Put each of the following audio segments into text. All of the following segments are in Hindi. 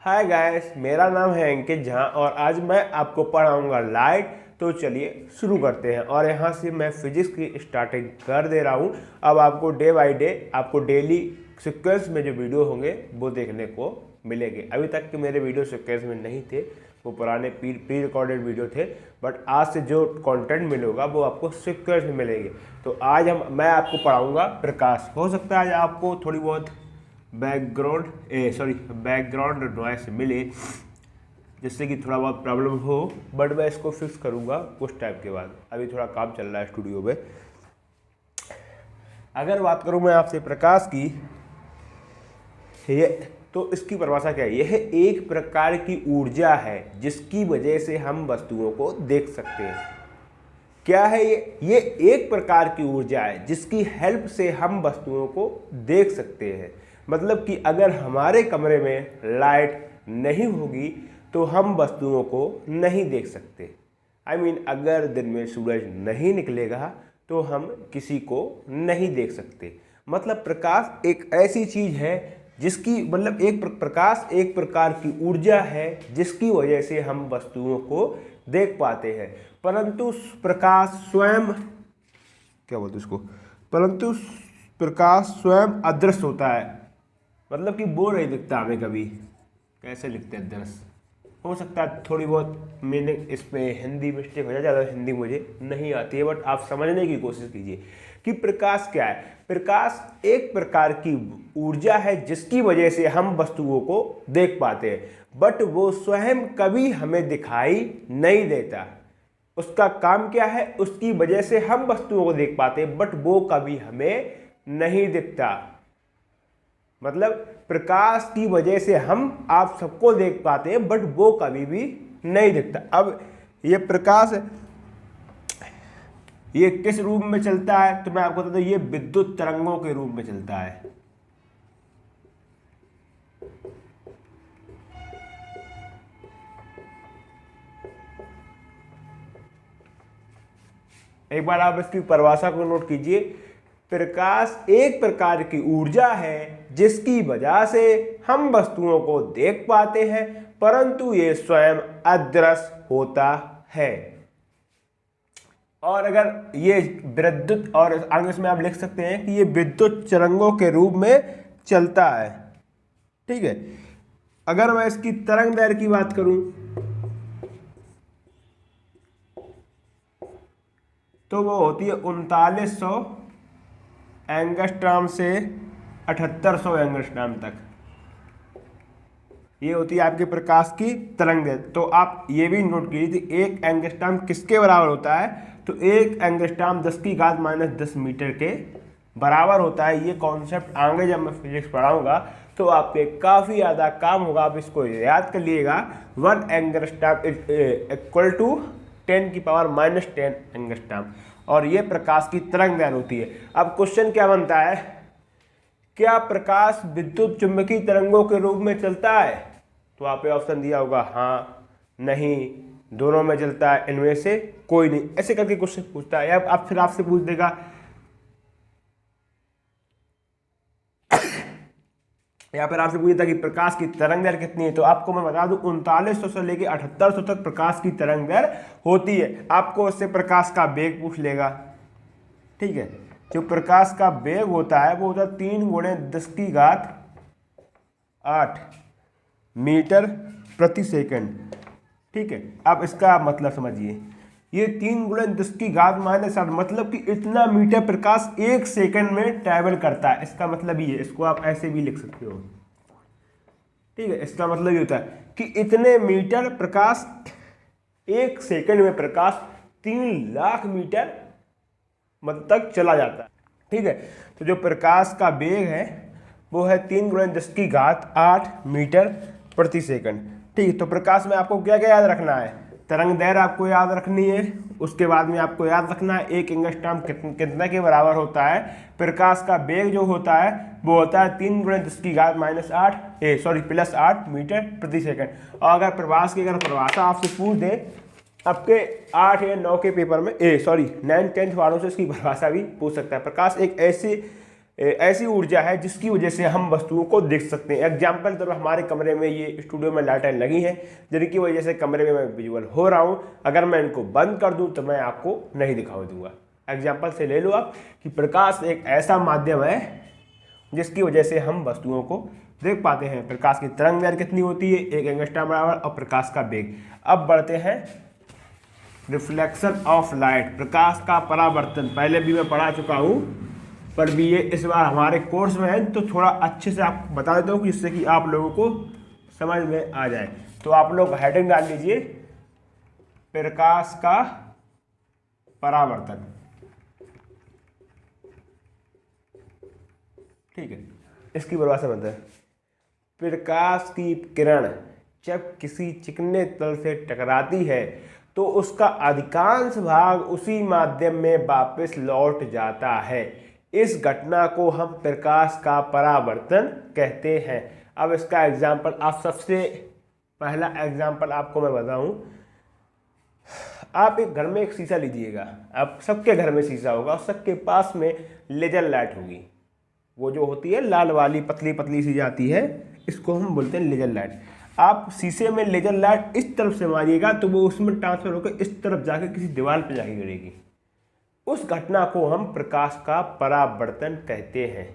हाय गाइस, मेरा नाम है अंकित झा और आज मैं आपको पढ़ाऊंगा लाइट। तो चलिए शुरू करते हैं। और यहाँ से मैं फिजिक्स की स्टार्टिंग कर दे रहा हूँ। अब आपको डे बाय डे आपको डेली सीक्वेंस में जो वीडियो होंगे वो देखने को मिलेंगे। अभी तक के मेरे वीडियो सीक्वेंस में नहीं थे, वो पुराने प्री रिकॉर्डेड वीडियो थे, बट आज से जो कंटेंट मिलेगा वो आपको सीक्वेंस में मिलेंगे। तो आज मैं आपको पढ़ाऊँगा प्रकाश। हो सकता है आज आपको थोड़ी बहुत बैकग्राउंड नॉइस मिले, जिससे कि थोड़ा बहुत प्रॉब्लम हो, बट मैं इसको फिक्स करूँगा कुछ टाइम के बाद। अभी थोड़ा काम चल रहा है स्टूडियो में। अगर बात करूँ मैं आपसे प्रकाश की, ये तो इसकी परिभाषा क्या है? यह एक प्रकार की ऊर्जा है जिसकी वजह से हम वस्तुओं को देख सकते हैं। क्या है ये एक प्रकार की ऊर्जा है जिसकी हेल्प से हम वस्तुओं को देख सकते हैं। मतलब कि अगर हमारे कमरे में लाइट नहीं होगी तो हम वस्तुओं को नहीं देख सकते। अगर दिन में सूरज नहीं निकलेगा तो हम किसी को नहीं देख सकते। मतलब प्रकाश एक ऐसी चीज है जिसकी प्रकाश एक प्रकार की ऊर्जा है जिसकी वजह से हम वस्तुओं को देख पाते हैं। परंतु प्रकाश स्वयं अदृश्य होता है। मतलब कि वो नहीं दिखता हमें कभी। कैसे लिखते हैं अदृश्य? हो सकता है थोड़ी बहुत मीनिंग इसमें हिंदी मिस्टेक हो जाए, ज़्यादा हिंदी मुझे नहीं आती है, बट आप समझने की कोशिश कीजिए कि प्रकाश क्या है। प्रकाश एक प्रकार की ऊर्जा है जिसकी वजह से हम वस्तुओं को देख पाते हैं, बट वो स्वयं कभी हमें दिखाई नहीं देता। उसका काम क्या है? उसकी वजह से हम वस्तुओं को देख पाते हैं, बट वो कभी हमें नहीं दिखता। मतलब प्रकाश की वजह से हम आप सबको देख पाते हैं, बट वो कभी भी नहीं दिखता। अब ये प्रकाश ये किस रूप में चलता है तो मैं आपको बता दूं, ये विद्युत तरंगों के रूप में चलता है। एक बार आप इसकी परिभाषा को नोट कीजिए। प्रकाश एक प्रकार की ऊर्जा है जिसकी वजह से हम वस्तुओं को देख पाते हैं, परंतु ये स्वयं अदृश्य होता है। और अगर ये विद्युत, और आगे इसमें आप लिख सकते हैं कि ये विद्युत तरंगों के रूप में चलता है। ठीक है। अगर मैं इसकी तरंग दैर्घ्य की बात करूं तो वो होती है 3900 एंगस्ट्रॉम से 7800 एंगस्ट्रॉम तक। ये होती है आपके प्रकाश की तरंग दैर्घ्य। तो आप ये भी नोट कीजिए, एक एंगस्ट्रॉम किसके बराबर होता है? तो एक एंगस्ट्रॉम 10⁻⁻10 मीटर के बराबर होता है। ये कॉन्सेप्ट आगे जब मैं फिजिक्स पढ़ाऊंगा तो आपके काफ़ी ज़्यादा काम होगा। आप इसको याद कर लीजिएगा। 1 एंगस्ट्रॉम इक्वल टू 10⁻⁻10 एंगस्ट्रॉम। और ये प्रकाश की तरंग दैर्घ्य होती है। अब क्वेश्चन क्या बनता है? क्या प्रकाश विद्युत चुंबकीय तरंगों के रूप में चलता है? तो आप ऑप्शन दिया होगा हाँ, नहीं, दोनों में चलता है, इनमें से कोई नहीं, ऐसे करके क्वेश्चन पूछता है। अब फिर आपसे पूछ देगा या फिर आपसे पूछता कि प्रकाश की तरंग दैर्घ्य कितनी है। तो आपको मैं बता दूं 3900 से लेके 7800 तक प्रकाश की तरंग दैर्घ्य होती है। आपको उससे प्रकाश का वेग पूछ लेगा। ठीक है। जो प्रकाश का वेग होता है वो होता है 3×10⁸ मीटर प्रति सेकंड। ठीक है। अब इसका मतलब समझिए, ये 3×10⁻⁷ मतलब कि इतना मीटर प्रकाश 1 सेकंड में ट्रैवल करता है। इसका मतलब ये, इसको आप ऐसे भी लिख सकते हो। ठीक है। इसका मतलब ये होता है कि इतने मीटर प्रकाश 1 सेकंड में प्रकाश 3 लाख मीटर तक चला जाता है। ठीक है। तो जो प्रकाश का वेग है वो है 3×10⁸ मीटर प्रति सेकंड। ठीक है। तो प्रकाश में आपको क्या क्या याद रखना है? तरंग दैर्घ्य आपको याद रखनी है। उसके बाद में आपको याद रखना है एक एंगस्ट्रॉम कितने के बराबर होता है। प्रकाश का वेग जो होता है वो होता है 3×10⁻⁸ मीटर प्रति सेकंड। और अगर प्रकाश की परिभाषा आपसे पूछ दे आपके 8 या 9 के पेपर में 9 10 वालों से इसकी परिभाषा भी पूछ सकता है। प्रकाश एक ऐसी ऐसी ऊर्जा है जिसकी वजह से हम वस्तुओं को देख सकते हैं। एग्जाम्पल के तौर पर हमारे कमरे में ये स्टूडियो में लाइटें लगी हैं जिनकी वजह से कमरे में मैं विजुअल हो रहा हूँ। अगर मैं इनको बंद कर दूँ तो मैं आपको नहीं दिखाई दूंगा। एग्जाम्पल से ले लो आप कि प्रकाश एक ऐसा माध्यम है जिसकी वजह से हम वस्तुओं को देख पाते हैं। प्रकाश की तरंग दैर्घ्य कितनी होती है, 1 एंगस्ट्रॉम बराबर, और प्रकाश का वेग। अब बढ़ते हैं रिफ्लेक्शन ऑफ लाइट, प्रकाश का परावर्तन। पहले भी मैं पढ़ा चुका हूँ पर भी ये इस बार हमारे कोर्स में है तो थोड़ा अच्छे से आपको बता देता हूँ जिससे कि आप लोगों को समझ में आ जाए। तो आप लोग हेडिंग डाल लीजिए प्रकाश का परावर्तन। ठीक है, इसकी परिभाषा बताते हैं। प्रकाश की किरण जब किसी चिकने तल से टकराती है तो उसका अधिकांश भाग उसी माध्यम में वापस लौट जाता है। इस घटना को हम प्रकाश का परावर्तन कहते हैं। अब इसका एग्जाम्पल आप सबसे पहला एग्जाम्पल आपको मैं बताऊं। आप एक घर में एक शीशा लीजिएगा, आप सबके घर में शीशा होगा और सबके पास में लेजर लाइट होगी। वो जो होती है लाल वाली पतली पतली सी जाती है, इसको हम बोलते हैं लेजर लाइट। आप शीशे में लेजर लाइट इस तरफ से मारिएगा तो वो उसमें ट्रांसफर होकर इस तरफ जाकर किसी दीवार पर जाके गिरेगी। उस घटना को हम प्रकाश का परावर्तन कहते हैं।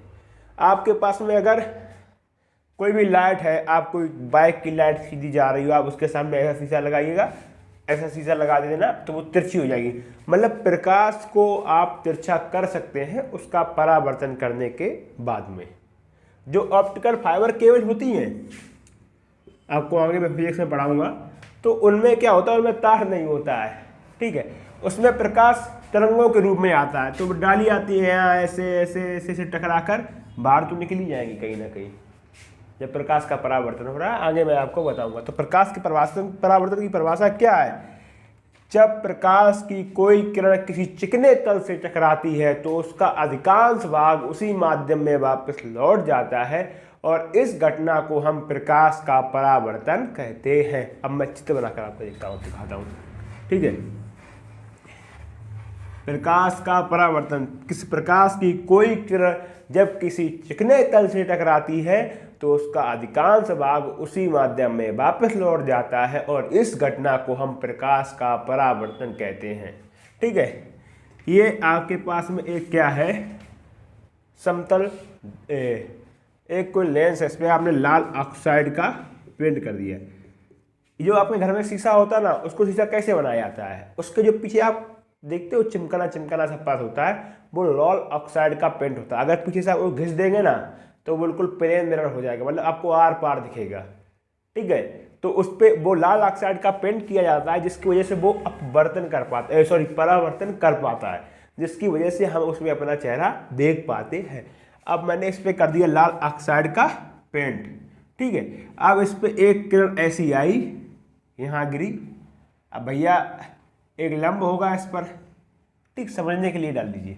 आपके पास में अगर कोई भी लाइट है, आप कोई बाइक की लाइट सीधी जा रही हो, आप उसके सामने ऐसा शीशा लगाइएगा, ऐसा शीशा लगा देना तो वो तिरछी हो जाएगी। मतलब प्रकाश को आप तिरछा कर सकते हैं उसका परावर्तन करने के बाद में। जो ऑप्टिकल फाइबर केबल होती हैं, आपको आगे मैं फिजिक्स में पढ़ाऊंगा, तो उनमें क्या होता है, उनमें तार नहीं होता है। ठीक है, उसमें प्रकाश तरंगों के रूप में आता है। तो डाली आती है यहाँ ऐसे ऐसे ऐसे ऐसे टकरा कर बाहर तो निकली जाएंगी कहीं ना कहीं जब प्रकाश का परावर्तन हो रहा है। आगे मैं आपको बताऊंगा। तो प्रकाश की परावर्तन की परिभाषा क्या है? जब प्रकाश की कोई किरण किसी चिकने तल से टकराती है तो उसका अधिकांश भाग उसी माध्यम में वापस लौट जाता है और इस घटना को हम प्रकाश का परावर्तन कहते हैं। अब मैं चित्र बनाकर आपको दिखाता हूँ। ठीक है, प्रकाश का परावर्तन। किस प्रकाश की कोई किरण जब किसी चिकने तल से टकराती है तो उसका अधिकांश भाग उसी माध्यम में वापस लौट जाता है और इस घटना को हम प्रकाश का परावर्तन कहते हैं। ठीक है, ये आपके पास में एक क्या है, समतल एक कोई लेंस है, इस पर आपने लाल ऑक्साइड का पेंट कर दिया। जो आपके घर में शीशा होता है ना, उसको शीशा कैसे बनाया जाता है, उसके जो पीछे आप देखते हो चिमकना चिमकना सा पास होता है, वो लाल ऑक्साइड का पेंट होता है। अगर पीछे से आप वो घिस देंगे ना तो बिल्कुल प्लेन मिरर हो जाएगा, मतलब आपको आर पार दिखेगा। ठीक है, तो उस पर वो लाल ऑक्साइड का पेंट किया जाता है जिसकी वजह से वो अपवर्तन कर पाता है, परावर्तन कर पाता है, जिसकी वजह से हम उसमें अपना चेहरा देख पाते हैं। अब मैंने इस पर कर दिया लाल ऑक्साइड का पेंट। ठीक है, अब इस पर एक किरण ऐसी आई, यहाँ गिरी। अब भैया एक लंब होगा इस पर, ठीक, समझने के लिए डाल दीजिए।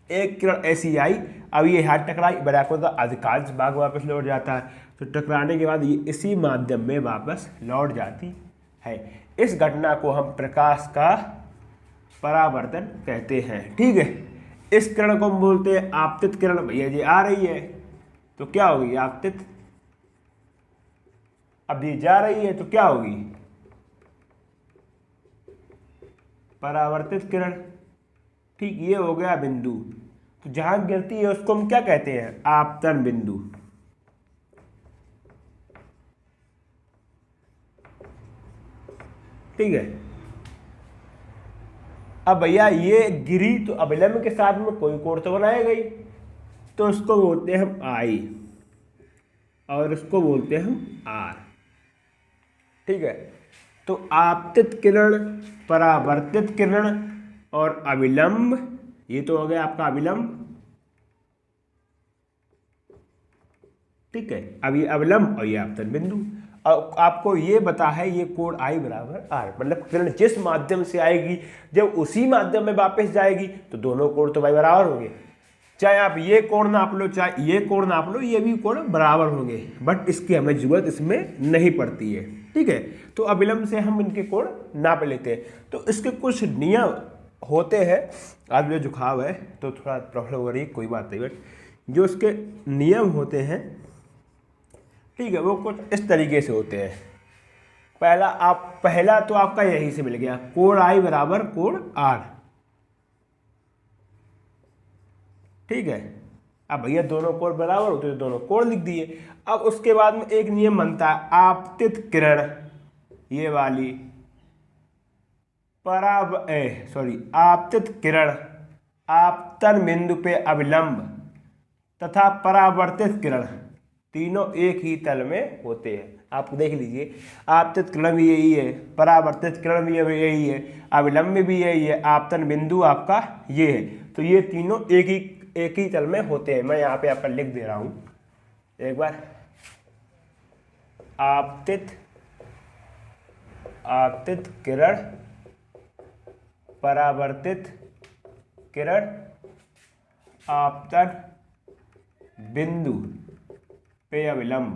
एक किरण ऐसी आई, अब ये हाथ टकराई, बराबर का अधिकांश भाग वापस लौट जाता है। तो टकराने के बाद ये इसी माध्यम में वापस लौट जाती है। इस घटना को हम प्रकाश का परावर्तन कहते हैं। ठीक है, इस किरण को हम बोलते हैं आपतित किरण। भैया जी आ रही है तो क्या होगी, आपतित। अब ये जा रही है तो क्या होगी, परावर्तित किरण। ठीक, ये हो गया बिंदु। तो जहां गिरती है उसको हम क्या कहते हैं, आपतन बिंदु। ठीक है, अब भैया ये गिरी तो अभिलंब के साथ में कोई कोण तो बनाया गई, तो उसको बोलते हैं हम आई और उसको बोलते हैं हम आर। ठीक है, तो आपतित किरण, परावर्तित किरण और अभिलंब, ये तो हो गया आपका अभिलंब। ठीक है, अब ये अभिलंब और ये आपतन बिंदु। और आपको ये बता है ये कोण आई बराबर आर, मतलब किरण जिस माध्यम से आएगी जब उसी माध्यम में वापस जाएगी तो दोनों कोण तो भाई बराबर होंगे। चाहे आप ये कोण नाप लो चाहे ये कोण नाप लो, ये भी कोण बराबर होंगे, बट इसकी हमें जरूरत इसमें नहीं पड़ती है। ठीक है, तो अभिलंब से हम इनके कोण नाप लेते हैं। तो इसके कुछ नियम होते हैं। आज मुझे जुकाम है तो थोड़ा प्रॉब्लम हो रही है, कोई बात नहीं, बट जो उसके नियम होते हैं, ठीक है, वो कुछ इस तरीके से होते हैं। पहला तो आपका यही से मिल गया, कोण आई बराबर कोण आर, ठीक है। अब भैया दोनों कोण बराबर होते तो दोनों कोण लिख दिए। अब उसके बाद में एक नियम बनता है, आपतित किरण ये वाली आपतित किरण आपतन बिंदु पे अविलंब तथा परावर्तित किरण तीनों एक ही तल में होते हैं। आप देख लीजिए, आपतित किरण भी यही है, परावर्तित किरण भी यही है, अविलंब भी यही है, आपतन बिंदु आपका ये है। तो ये तीनों एक ही तल में होते हैं। मैं यहाँ पे आपका लिख दे रहा हूँ एक बार, आपतित किरण, परावर्तित किरण, आपतन बिंदु पे अविलंब,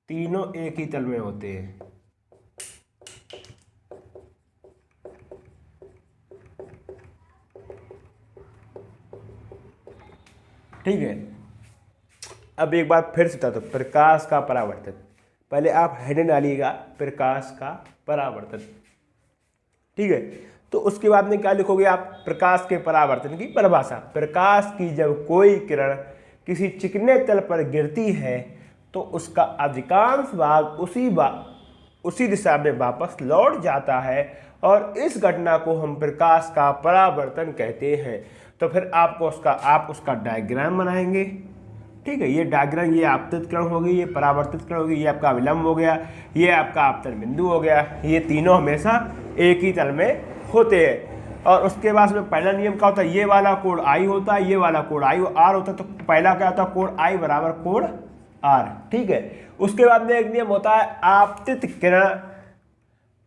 तीनों एक ही तल में होते हैं। ठीक है। अब एक बात फिर से बता दो, प्रकाश का परावर्तन, पहले आप हेडिंग डालिएगा, प्रकाश का परावर्तन, ठीक है। तो उसके बाद में क्या लिखोगे आप, प्रकाश के परावर्तन की परिभाषा। प्रकाश की जब कोई किरण किसी चिकने तल पर गिरती है तो उसका अधिकांश भाग उसी दिशा में वापस लौट जाता है और इस घटना को हम प्रकाश का परावर्तन कहते हैं। तो फिर आप उसका डायग्राम बनाएंगे, ठीक है। ये डायग्राम, ये आपतित किरण होगी, ये परावर्तित किरण होगी, ये आपका विलंब हो गया, ये आपका आपतन बिंदु हो गया। ये तीनों हमेशा एक ही तल में होते हैं। और उसके बाद में पहला नियम क्या होता है, ये वाला कोण आई होता है, ये वाला कोण आई आर होता है। तो पहला क्या होता है, कोण आई बराबर कोण आर, ठीक है। उसके बाद में एक नियम होता है, आपतित किरण,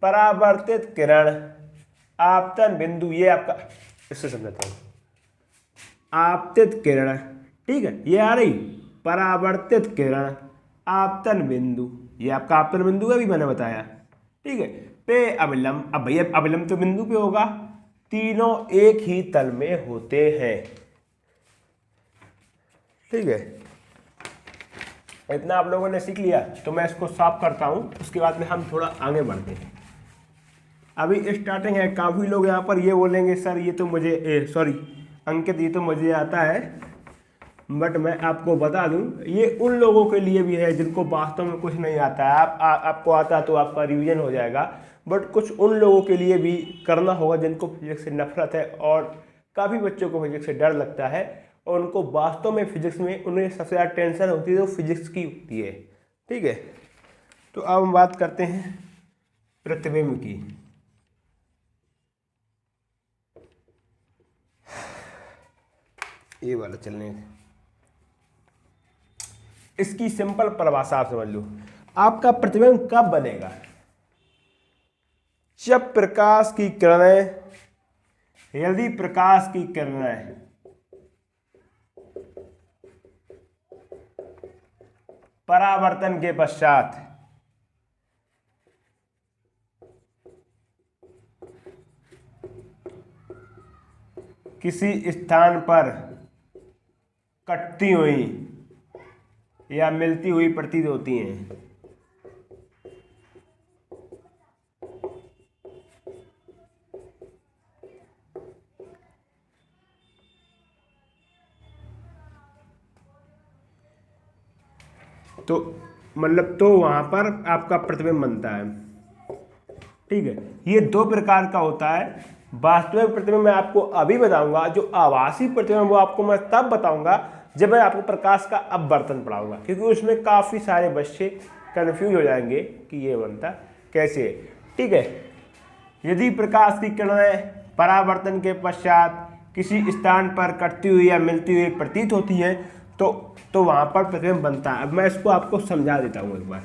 परावर्तित किरण, आपतन बिंदु, ये आपका, इससे समझाता हूँ, आपतित किरण, ठीक है, ये आ रही, परावर्तित किरण, आपतन बिंदु, ये आपका आपतन बिंदु है, भी मैंने बताया, ठीक है, पे अविलंब। अब भैया अविलंब तो बिंदु पे होगा, तीनों एक ही तल में होते हैं, ठीक है। इतना आप लोगों ने सीख लिया, तो मैं इसको साफ करता हूं, उसके बाद में हम थोड़ा आगे बढ़ते हैं। अभी स्टार्टिंग है, काफ़ी लोग यहाँ पर ये बोलेंगे सर ये तो मुझे अंकित ये तो मुझे आता है, बट मैं आपको बता दूं ये उन लोगों के लिए भी है जिनको वास्तव में कुछ नहीं आता है। आपको आता तो आपका रिवीजन हो जाएगा, बट कुछ उन लोगों के लिए भी करना होगा जिनको फिजिक्स से नफरत है, और काफ़ी बच्चों को फिजिक्स से डर लगता है, और उनको वास्तव में फिजिक्स में उन्हें सबसे ज़्यादा टेंशन होती है तो फिजिक्स की होती है, ठीक है। तो अब हम बात करते हैं प्रतिबिंब की। ये वाला चलने, इसकी सिंपल परिभाषा आप समझ लो। आपका प्रतिबिंब कब बनेगा, जब प्रकाश की किरणें, यदि प्रकाश की किरणें परावर्तन के पश्चात किसी स्थान पर कटती हुई या मिलती हुई प्रतीत होती हैं। तो मतलब तो वहां पर आपका प्रतिबिंब बनता है, ठीक है। ये दो प्रकार का होता है। वास्तविक प्रतिबिंब मैं आपको अभी बताऊंगा, जो आभासी प्रतिबिंब वो आपको मैं तब बताऊंगा जब मैं आपको प्रकाश का अपवर्तन पढ़ाऊंगा, क्योंकि उसमें काफ़ी सारे बच्चे कंफ्यूज हो जाएंगे कि ये बनता कैसे है, ठीक है। यदि प्रकाश की किरणें परावर्तन के पश्चात किसी स्थान पर कटती हुई या मिलती हुई प्रतीत होती हैं तो वहाँ पर प्रतिबिंब बनता है। अब मैं इसको आपको समझा देता हूँ एक बार,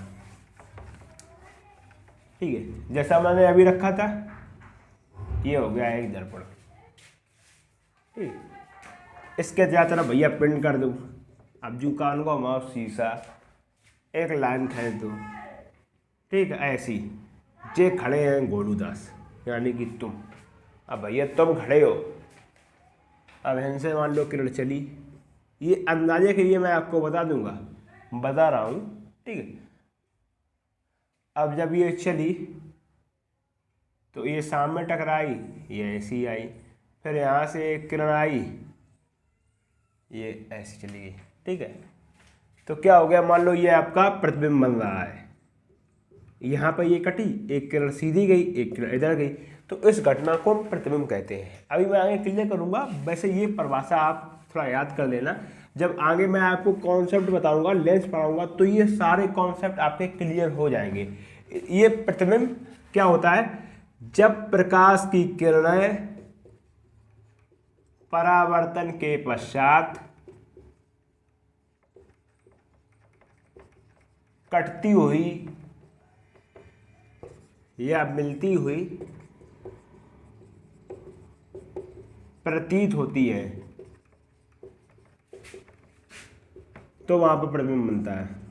ठीक है। जैसा मैंने अभी रखा था, ये हो गया एक दर्पण, ठीक। इसके चारों तरफ भैया प्रिंट कर दूँ, अब जू कान को माउस शीशा एक लाइन खींच दूँ, ठीक है, ऐसी जे खड़े हैं गोलू दास यानी कि तुम। अब भैया तुम खड़े हो, अब इनसे मान लो किरण चली, ये अंदाजे के लिए मैं आपको बता रहा हूँ, ठीक है। अब जब ये चली तो ये सामने टकराई, ये ऐसी आई, फिर यहाँ से एक किरण आई, ये ऐसी चली गई, ठीक है। तो क्या हो गया, मान लो ये आपका प्रतिबिंब बन रहा है, यहाँ पर ये कटी, एक किरण सीधी गई, एक किरण इधर गई, तो इस घटना को हम प्रतिबिंब कहते हैं। अभी मैं आगे क्लियर करूँगा, वैसे ये परिभाषा आप थोड़ा याद कर लेना, जब आगे मैं आपको कॉन्सेप्ट बताऊंगा, लेंस पढ़ाऊंगा, तो ये सारे कॉन्सेप्ट आपके क्लियर हो जाएंगे। ये प्रतिबिंब क्या होता है, जब प्रकाश की किरणें परावर्तन के पश्चात कटती हुई या मिलती हुई प्रतीत होती है, तो वहां पर प्रतिबिंब बनता है।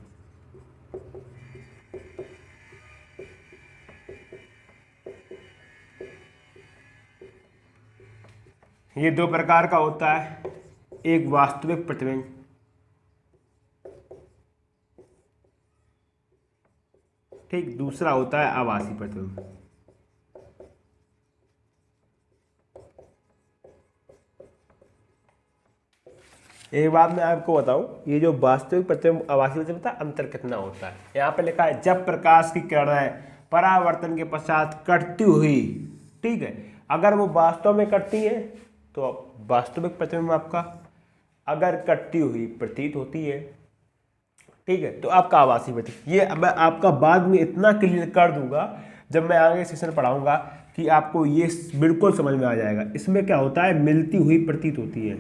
ये दो प्रकार का होता है, एक वास्तविक प्रतिबिंब, ठीक, दूसरा होता है आभासी प्रतिबिंब। एक बात मैं आपको बताऊं, ये जो वास्तविक प्रतिबिंब आभासी प्रतिबिंब का अंतर कितना होता है, यहाँ पे लिखा है जब प्रकाश की किरणें परावर्तन के पश्चात कटती हुई, ठीक है, अगर वो वास्तव में कटती है तो वास्तविक प्रतिबिंब आपका, अगर कटती हुई प्रतीत होती है, ठीक है, तो आपका आभासी प्रतिबिंब। ये मैं आपका बाद में इतना क्लियर कर दूंगा जब मैं आगे सेशन पढ़ाऊंगा कि आपको ये बिल्कुल समझ में आ जाएगा। इसमें क्या होता है, मिलती हुई प्रतीत होती है,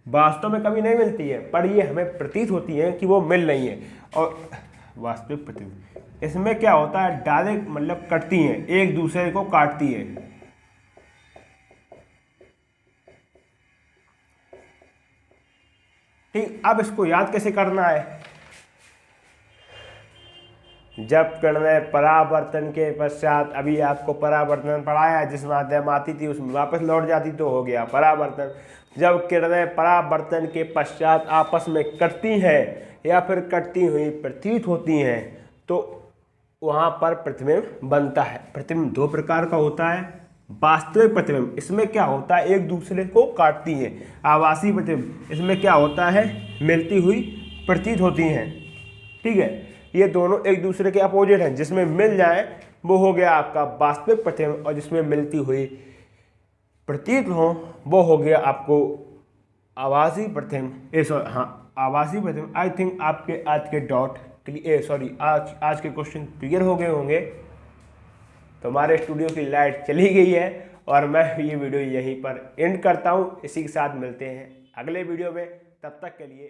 वास्तव में कभी नहीं मिलती है, पर ये हमें प्रतीत होती है कि वो मिल रही है। और वास्तविक प्रतिबिंब, इसमें क्या होता है, डायरेक्ट मतलब कटती हैं, एक दूसरे को काटती है, ठीक। अब इसको याद कैसे करना है, जब किरणें परावर्तन के पश्चात, अभी आपको परावर्तन पढ़ाया, जिस माध्यम आती थी उसमें वापस लौट जाती तो हो गया परावर्तन। जब किरणें परावर्तन के पश्चात आपस में कटती हैं या फिर कटती हुई प्रतीत होती हैं, तो वहाँ पर प्रतिबिंब बनता है। प्रतिबिंब दो प्रकार का होता है, वास्तविक प्रतिबिंब, इसमें क्या होता है, एक दूसरे को काटती है। आभासी प्रतिबिंब, इसमें क्या होता है, मिलती हुई प्रतीत होती हैं, ठीक है। ये दोनों एक दूसरे के अपोजिट हैं, जिसमें मिल जाए वो हो गया आपका वास्तविक प्रतिबिंब, और जिसमें मिलती हुई प्रतीत हो वो हो गया आपको आभासी प्रतिबिंब। हाँ, आभासी प्रतिबिंब। आई थिंक आपके आज के आज के क्वेश्चन क्लियर हो गए होंगे। तो हमारे स्टूडियो की लाइट चली गई है और मैं ये वीडियो यहीं पर एंड करता हूँ। इसी के साथ मिलते हैं अगले वीडियो में, तब तक के लिए